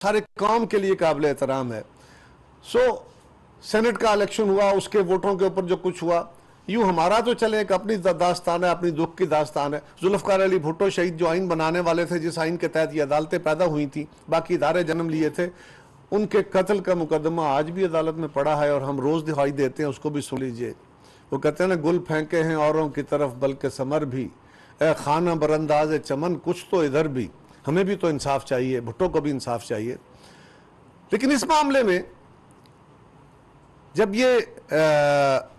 ہر ایک قوم کے لیے قابل احترام ہے. سینٹ کا الیکشن ہوا, اس کے ووٹوں کے اوپر جو کچھ ہوا, یوں ہمارا تو چلے ایک اپنی داستان ہے, اپنی دکھ کی داستان ہے. ذوالفقار علی بھٹو شہید جو آئین بنانے والے تھے, جس آئین کے تحت یہ عدالتیں پیدا ہوئی تھیں, باقی ادارے جنم لیے تھے, ان کے قتل کا مقدمہ آج بھی عدالت میں پڑا ہے اور ہم روز دہائی دیتے ہیں. اس کو بھی سن لیجئے. وہ کہتے ہیں نا, گل پھینکے ہیں اوروں کی طرف بلکہ ثمر بھی, اے خانہ برانداز چمن کچھ تو ادھر بھی. ہمیں بھی تو انصاف چاہیے, بھٹو کو بھی انصاف چاہیے. لیکن اس معاملے میں جب یہ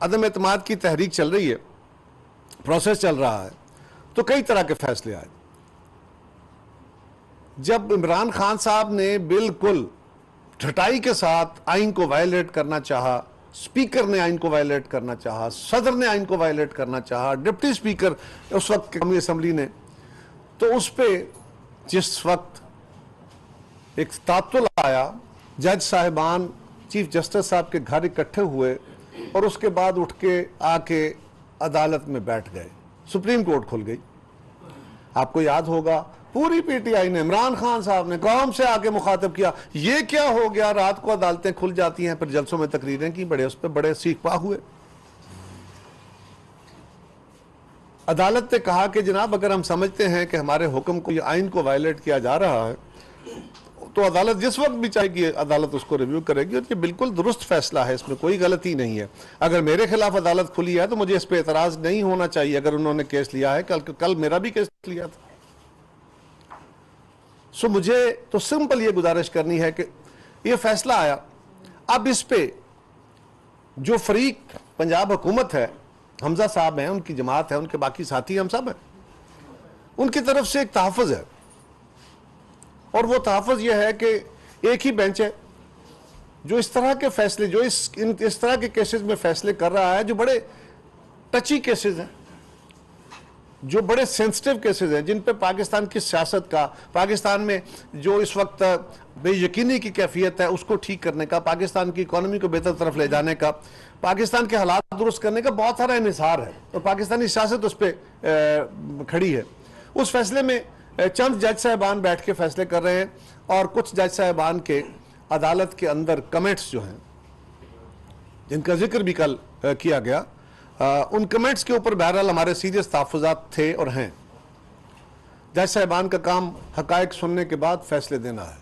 عدم اعتماد کی تحریک چل رہی ہے, پروسیس چل رہا ہے, تو کئی طرح کے فیصلے آئے. جب عمران خان صاحب نے بالکل ڈھٹائی کے ساتھ آئین کو وائلیٹ کرنا چاہا, سپیکر نے آئین کو وائلیٹ کرنا چاہا, صدر نے آئین کو وائلیٹ کرنا چاہا, ڈپٹی سپیکر اس وقت قومی اسمبلی نے, تو اس پہ جس وقت ایک تعطل آیا, جج صاحبان چیف جسٹس صاحب کے گھر اکٹھے ہوئے اور اس کے بعد اٹھ کے آ کے عدالت میں بیٹھ گئے. سپریم کورٹ کھل گئی. آپ کو یاد ہوگا پوری پی ٹی آئی نے, عمران خان صاحب نے قوم سے آ کے مخاطب کیا, یہ کیا ہو گیا, رات کو عدالتیں کھل جاتی ہیں, پھر جلسوں میں تقریریں کی, اس پہ بڑے سیخ پا ہوئے. عدالت نے کہا کہ جناب اگر ہم سمجھتے ہیں کہ ہمارے حکم کو, یہ آئین کو وائلیٹ کیا جا رہا ہے, تو عدالت جس وقت بھی چاہے گی عدالت اس کو ریویو کرے گی, اور یہ بالکل درست فیصلہ ہے, اس میں کوئی غلطی نہیں ہے. اگر میرے خلاف عدالت کھلی ہے تو مجھے اس پہ اعتراض نہیں ہونا چاہیے. اگر انہوں نے کیس لیا ہے, کل میرا بھی کیس لیا تھا. مجھے تو سمپل یہ گزارش کرنی ہے کہ یہ فیصلہ آیا, اب اس پہ جو فریق پنجاب حکومت ہے, حمزہ صاحب ہیں, ان کی جماعت ہے, ان کے باقی ساتھی ہم سب ہیں, ان کی طرف سے ایک تحفظ ہے, اور وہ تحفظ یہ ہے کہ ایک ہی بینچ ہے جو اس طرح کے فیصلے, جو اس طرح کے کیسز میں فیصلے کر رہا ہے, جو بڑے ٹچی کیسز ہیں, جو بڑے سینسٹیو کیسز ہیں, جن پہ پاکستان کی سیاست کا, پاکستان میں جو اس وقت بے یقینی کی کیفیت ہے اس کو ٹھیک کرنے کا, پاکستان کی اکانومی کو بہتر طرف لے جانے کا, پاکستان کے حالات درست کرنے کا بہت سارا انحصار ہے, اور پاکستانی سیاست اس پہ کھڑی ہے. اس فیصلے میں چند جج صاحبان بیٹھ کے فیصلے کر رہے ہیں, اور کچھ جج صاحبان کے عدالت کے اندر کمنٹس جو ہیں, جن کا ذکر بھی کل کیا گیا, ان کمنٹس کے اوپر بہرحال ہمارے سیریس تحفظات تھے اور ہیں. جج صاحبان کا کام حقائق سننے کے بعد فیصلے دینا ہے.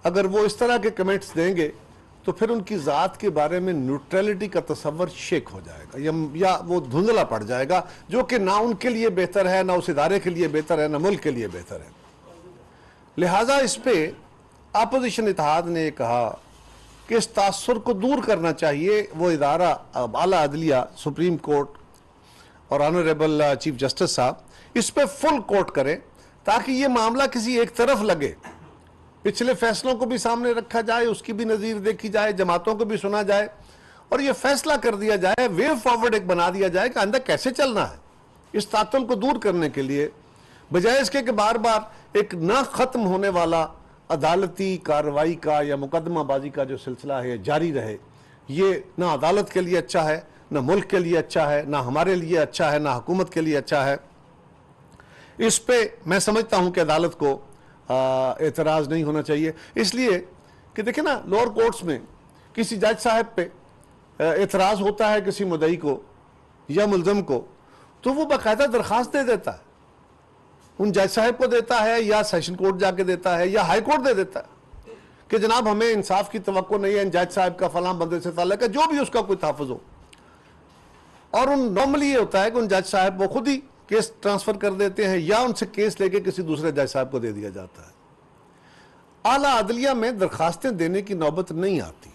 اگر وہ اس طرح کے کمنٹس دیں گے تو پھر ان کی ذات کے بارے میں نیوٹرلٹی کا تصور شیک ہو جائے گا, یا وہ دھندلا پڑ جائے گا, جو کہ نہ ان کے لیے بہتر ہے, نہ اس ادارے کے لیے بہتر ہے, نہ ملک کے لیے بہتر ہے. لہٰذا اس پہ اپوزیشن اتحاد نے کہا کہ اس تاثر کو دور کرنا چاہیے. وہ ادارہ اعلیٰ عدلیہ, سپریم کورٹ اور آنریبل چیف جسٹس صاحب اس پہ فل کوٹ کریں, تاکہ یہ معاملہ کسی ایک طرف لگے. پچھلے فیصلوں کو بھی سامنے رکھا جائے, اس کی بھی نظیر دیکھی جائے, جماعتوں کو بھی سنا جائے, اور یہ فیصلہ کر دیا جائے, وے فارورڈ ایک بنا دیا جائے کہ آئندہ کیسے چلنا ہے. اس تعطل کو دور کرنے کے لیے, بجائے اس کے کہ بار بار ایک نہ ختم ہونے والا عدالتی کارروائی کا یا مقدمہ بازی کا جو سلسلہ ہے جاری رہے, یہ نہ عدالت کے لیے اچھا ہے, نہ ملک کے لیے اچھا ہے, نہ ہمارے لیے اچھا ہے, نہ حکومت کے لیے اچھا ہے. اس پہ میں سمجھتا ہوں کہ عدالت کو اعتراض نہیں ہونا چاہیے, اس لیے کہ دیکھیں نا, لوور کورٹس میں کسی جج صاحب پہ اعتراض ہوتا ہے کسی مدعی کو یا ملزم کو, تو وہ باقاعدہ درخواست دے دیتا ہے, ان جج صاحب کو دیتا ہے, یا سیشن کورٹ جا کے دیتا ہے, یا ہائی کورٹ دے دیتا ہے کہ جناب ہمیں انصاف کی توقع نہیں ہے, ان جج صاحب کا فلاں بندے سے تعلق ہے, جو بھی اس کا کوئی تحفظ ہو. اور نارملی یہ ہوتا ہے کہ ان جج صاحب وہ خود ہی کیس ٹرانسفر کر دیتے ہیں, یا ان سے کیس لے کے کسی دوسرے جج صاحب کو دے دیا جاتا ہے. اعلیٰ عدلیہ میں درخواستیں دینے کی نوبت نہیں آتی.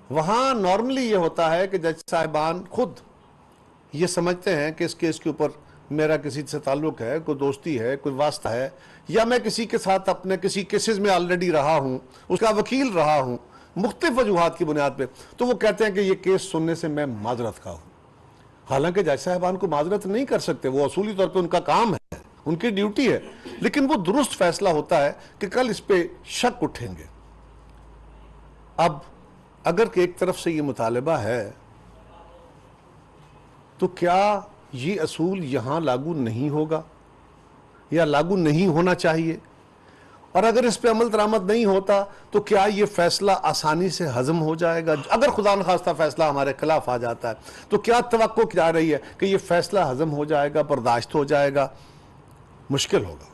وہاں نارملی یہ ہوتا ہے کہ جج صاحبان خود یہ سمجھتے ہیں کہ اس کیس کے اوپر میرا کسی سے تعلق ہے, کوئی دوستی ہے, کوئی واسطہ ہے, یا میں کسی کے ساتھ اپنے کسی کیسز میں آلریڈی رہا ہوں, اس کا وکیل رہا ہوں, مختلف وجوہات کی بنیاد پہ, تو وہ کہتے ہیں کہ یہ کیس سننے سے میں معذرت کا ہوں. حالانکہ جج صاحبان کو معذرت نہیں کر سکتے, وہ اصولی طور پہ ان کا کام ہے, ان کی ڈیوٹی ہے, لیکن وہ درست فیصلہ ہوتا ہے کہ کل اس پہ شک اٹھیں گے. اب اگر کہ ایک طرف سے یہ مطالبہ ہے, تو کیا یہ اصول یہاں لاگو نہیں ہوگا, یا لاگو نہیں ہونا چاہیے؟ اور اگر اس پہ عمل درآمد نہیں ہوتا تو کیا یہ فیصلہ آسانی سے ہضم ہو جائے گا؟ اگر خدا نخواستہ فیصلہ ہمارے خلاف آ جاتا ہے تو کیا توقع کی جا رہی ہے کہ یہ فیصلہ ہضم ہو جائے گا، برداشت ہو جائے گا؟ مشکل ہوگا۔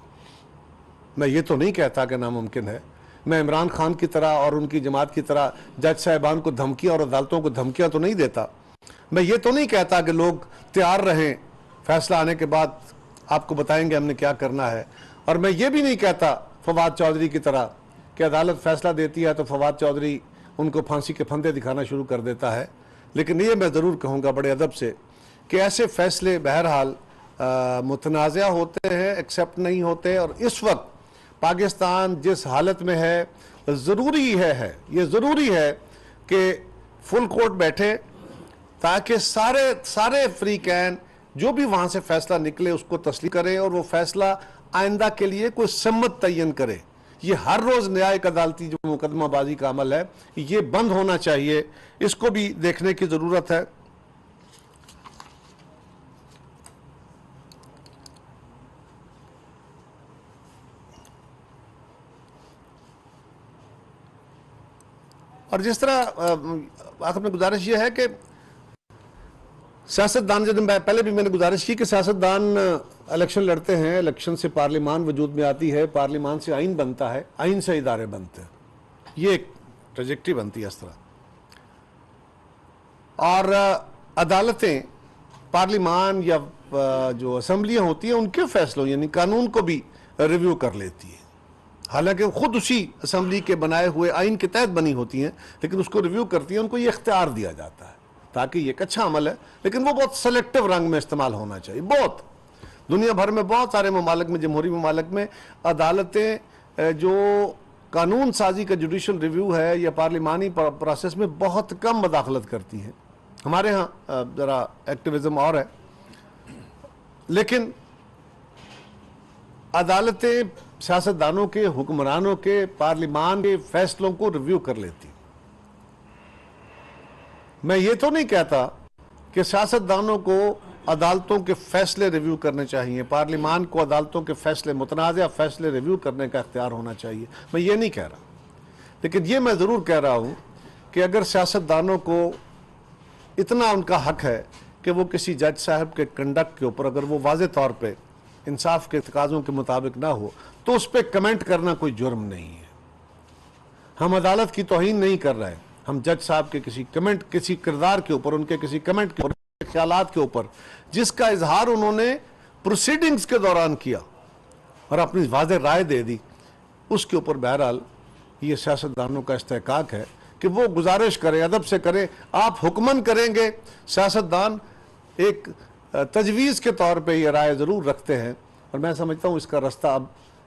میں یہ تو نہیں کہتا کہ ناممکن ہے، میں عمران خان کی طرح اور ان کی جماعت کی طرح جج صاحبان کو دھمکیاں اور عدالتوں کو دھمکیاں تو نہیں دیتا، میں یہ تو نہیں کہتا کہ لوگ تیار رہیں، فیصلہ آنے کے بعد آپ کو بتائیں گے ہم نے کیا کرنا ہے، اور میں یہ بھی نہیں کہتا فواد چودھری کی طرح کہ عدالت فیصلہ دیتی ہے تو فواد چودھری ان کو پھانسی کے پھندے دکھانا شروع کر دیتا ہے، لیکن یہ میں ضرور کہوں گا بڑے ادب سے کہ ایسے فیصلے بہرحال متنازع ہوتے ہیں، ایکسیپٹ نہیں ہوتے، اور اس وقت پاکستان جس حالت میں ہے یہ ضروری ہے کہ فل کورٹ بیٹھے تاکہ سارے فریقین جو بھی وہاں سے فیصلہ نکلے اس کو تسلیم کرے اور وہ فیصلہ آئندہ کے لیے کوئی سمت تعین کرے۔ یہ ہر روز نیا ایک عدالتی جو مقدمہ بازی کا عمل ہے یہ بند ہونا چاہیے، اس کو بھی دیکھنے کی ضرورت ہے۔ اور جس طرح آخر میں گزارش یہ ہے کہ سیاستدان، پہلے بھی میں نے گزارش کی کہ سیاستدان الیکشن لڑتے ہیں، الیکشن سے پارلیمان وجود میں آتی ہے، پارلیمان سے آئین بنتا ہے، آئین سے ادارے بنتے ہیں، یہ ایک ٹریجیکٹری بنتی ہے اس طرح، اور عدالتیں پارلیمان یا جو اسمبلیاں ہوتی ہیں ان کے فیصلوں یعنی قانون کو بھی ریویو کر لیتی ہیں، حالانکہ خود اسی اسمبلی کے بنائے ہوئے آئین کے تحت بنی ہوتی ہیں، لیکن اس کو ریویو کرتی ہیں، ان کو یہ اختیار دیا جاتا ہے تاکہ یہ ایک اچھا عمل ہے، لیکن وہ بہت سلیکٹیو رنگ میں استعمال ہونا چاہیے۔ بہت دنیا بھر میں بہت سارے ممالک میں، جمہوری ممالک میں عدالتیں جو قانون سازی کا جوڈیشل ریویو ہے یا پارلیمانی پروسیس میں بہت کم مداخلت کرتی ہیں، ہمارے ہاں ذرا ایکٹیویزم اور ہے، لیکن عدالتیں سیاستدانوں کے، حکمرانوں کے، پارلیمان کے فیصلوں کو ریویو کر لیتی۔ میں یہ تو نہیں کہتا کہ سیاستدانوں کو عدالتوں کے فیصلے ریویو کرنے چاہیے، پارلیمان کو عدالتوں کے فیصلے، متنازع فیصلے ریویو کرنے کا اختیار ہونا چاہیے، میں یہ نہیں کہہ رہا، لیکن یہ میں ضرور کہہ رہا ہوں کہ اگر سیاستدانوں کو اتنا ان کا حق ہے کہ وہ کسی جج صاحب کے کنڈکٹ کے اوپر اگر وہ واضح طور پہ انصاف کے تقاضوں کے مطابق نہ ہو تو اس پہ کمنٹ کرنا کوئی جرم نہیں ہے۔ ہم عدالت کی توہین نہیں کر رہے، ہم جج صاحب کے کسی کردار کے اوپر، ان کے کسی کمنٹ کے اوپر، خیالات کے اوپر جس کا اظہار انہوں نے پروسیڈنگز کے دوران کیا اور اپنی واضح رائے دے دی، اس کے اوپر بہرحال یہ سیاستدانوں کا استحقاق ہے کہ وہ گزارش کریں، ادب سے کریں۔ آپ حکمن کریں گے، سیاستدان ایک تجویز کے طور پہ یہ رائے ضرور رکھتے ہیں، اور میں سمجھتا ہوں اس کا رستہ اب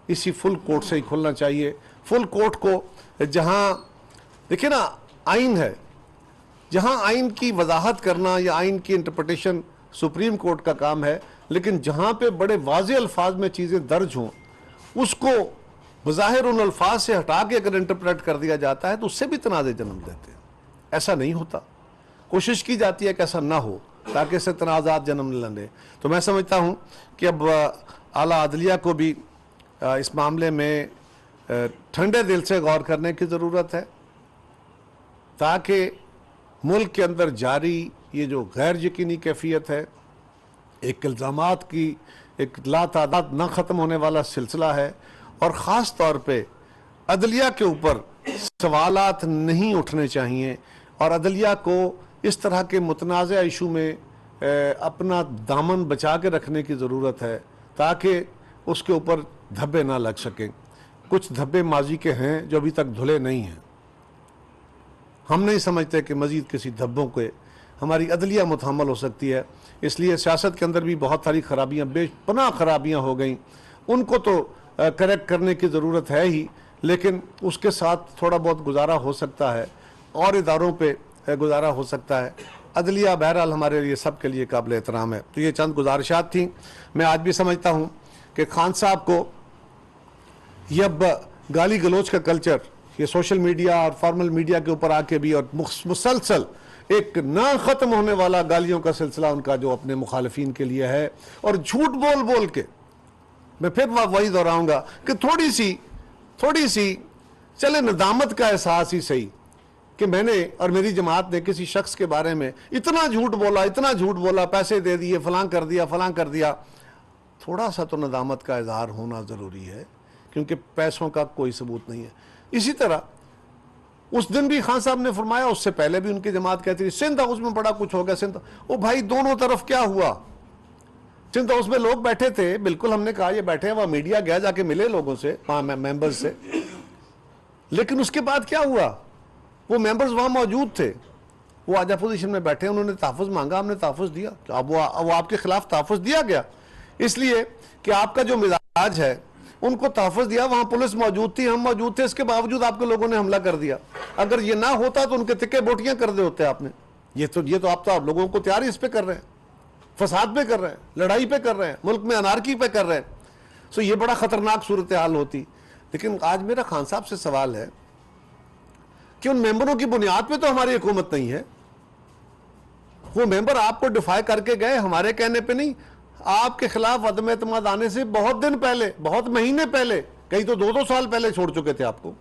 اسی فل کورٹ سے ہی کھلنا چاہیے۔ فل کورٹ کو جہاں دیکھیں نا آئین ہے، جہاں آئین کی وضاحت کرنا یا آئین کی انٹرپریٹیشن سپریم کورٹ کا کام ہے، لیکن جہاں پہ بڑے واضح الفاظ میں چیزیں درج ہوں اس کو بظاہر ان الفاظ سے ہٹا کے اگر انٹرپریٹ کر دیا جاتا ہے تو اس سے بھی تنازع جنم دیتے ہیں۔ ایسا نہیں ہوتا، کوشش کی جاتی ہے کہ ایسا نہ ہو تاکہ اس سے تنازعات جنم نہ لیں۔ تو میں سمجھتا ہوں کہ اب اعلیٰ عدلیہ کو بھی اس معاملے میں ٹھنڈے دل سے غور کرنے کی ضرورت ہے تاکہ ملک کے اندر جاری یہ جو غیر یقینی کیفیت ہے، ایک الزامات کی ایک لا تعداد نہ ختم ہونے والا سلسلہ ہے، اور خاص طور پہ عدلیہ کے اوپر سوالات نہیں اٹھنے چاہیے، اور عدلیہ کو اس طرح کے متنازع ایشو میں اپنا دامن بچا کے رکھنے کی ضرورت ہے تاکہ اس کے اوپر دھبے نہ لگ سکیں۔ کچھ دھبے ماضی کے ہیں جو ابھی تک دھلے نہیں ہیں، ہم نہیں سمجھتے کہ مزید کسی دھبوں کے ہماری عدلیہ متحمل ہو سکتی ہے، اس لیے سیاست کے اندر بھی بہت ساری خرابیاں، بے پناہ خرابیاں ہو گئیں، ان کو تو کریکٹ کرنے کی ضرورت ہے ہی، لیکن اس کے ساتھ تھوڑا بہت گزارا ہو سکتا ہے، اور اداروں پہ گزارا ہو سکتا ہے۔ عدلیہ بہرحال ہمارے لیے سب کے لیے قابل احترام ہے۔ تو یہ چند گزارشات تھیں۔ میں آج بھی سمجھتا ہوں کہ خان صاحب کو یہ اب گالی گلوچ کا کلچر، یہ سوشل میڈیا اور فارمل میڈیا کے اوپر آ کے بھی، اور مسلسل ایک نہ ختم ہونے والا گالیوں کا سلسلہ ان کا جو اپنے مخالفین کے لیے ہے، اور جھوٹ بول بول کے، میں پھر وہی دہراؤں گا کہ تھوڑی سی تھوڑی سی چلے ندامت کا احساس ہی صحیح کہ میں نے اور میری جماعت نے کسی شخص کے بارے میں اتنا جھوٹ بولا، پیسے دے دیے، فلاں کر دیا. تھوڑا سا تو ندامت کا اظہار ہونا ضروری ہے، کیونکہ پیسوں کا کوئی ثبوت نہیں ہے. اسی طرح اس دن بھی خان صاحب نے فرمایا، اس سے پہلے بھی ان کی جماعت کہتی تھی سندھ ہاؤس میں بڑا کچھ ہو گیا. سندھ او بھائی، دونوں طرف کیا ہوا؟ سندھ ہاؤس میں لوگ بیٹھے تھے، بالکل ہم نے کہا یہ بیٹھے ہیں، وہاں میڈیا گیا، جا کے ملے لوگوں سے، ممبرز سے، لیکن اس کے بعد کیا ہوا؟ وہ ممبرز وہاں موجود تھے، وہ آج اپوزیشن میں بیٹھے، انہوں نے تحفظ مانگا، ہم نے تحفظ دیا. اب وہ آپ کے خلاف تحفظ دیا گیا اس لیے کہ آپ کا جو مزاج ہے، ان کو تحفظ دیا. وہاں پولیس موجود تھی، ہم موجود تھے، اس کے باوجود آپ کے لوگوں نے حملہ کر دیا. اگر یہ نہ ہوتا تو ان کے تکے بوٹیاں کر دے ہوتے آپ نے. یہ تو آپ لوگوں کو تیاری اس پہ کر رہے ہیں، فساد پہ کر رہے ہیں، لڑائی پہ کر رہے ہیں، ملک میں انارکی پہ کر رہے ہیں. یہ بڑا خطرناک صورتحال ہوتی. لیکن آج میرا خان صاحب سے سوال ہے کہ ان ممبروں کی بنیاد پہ تو ہماری حکومت نہیں ہے. وہ ممبر آپ کو ڈیفائی کر کے گئے، ہمارے کہنے پہ نہیں. آپ کے خلاف عدم اعتماد آنے سے بہت دن پہلے، بہت مہینے پہلے، کئی تو 2 سال پہلے چھوڑ چکے تھے آپ کو.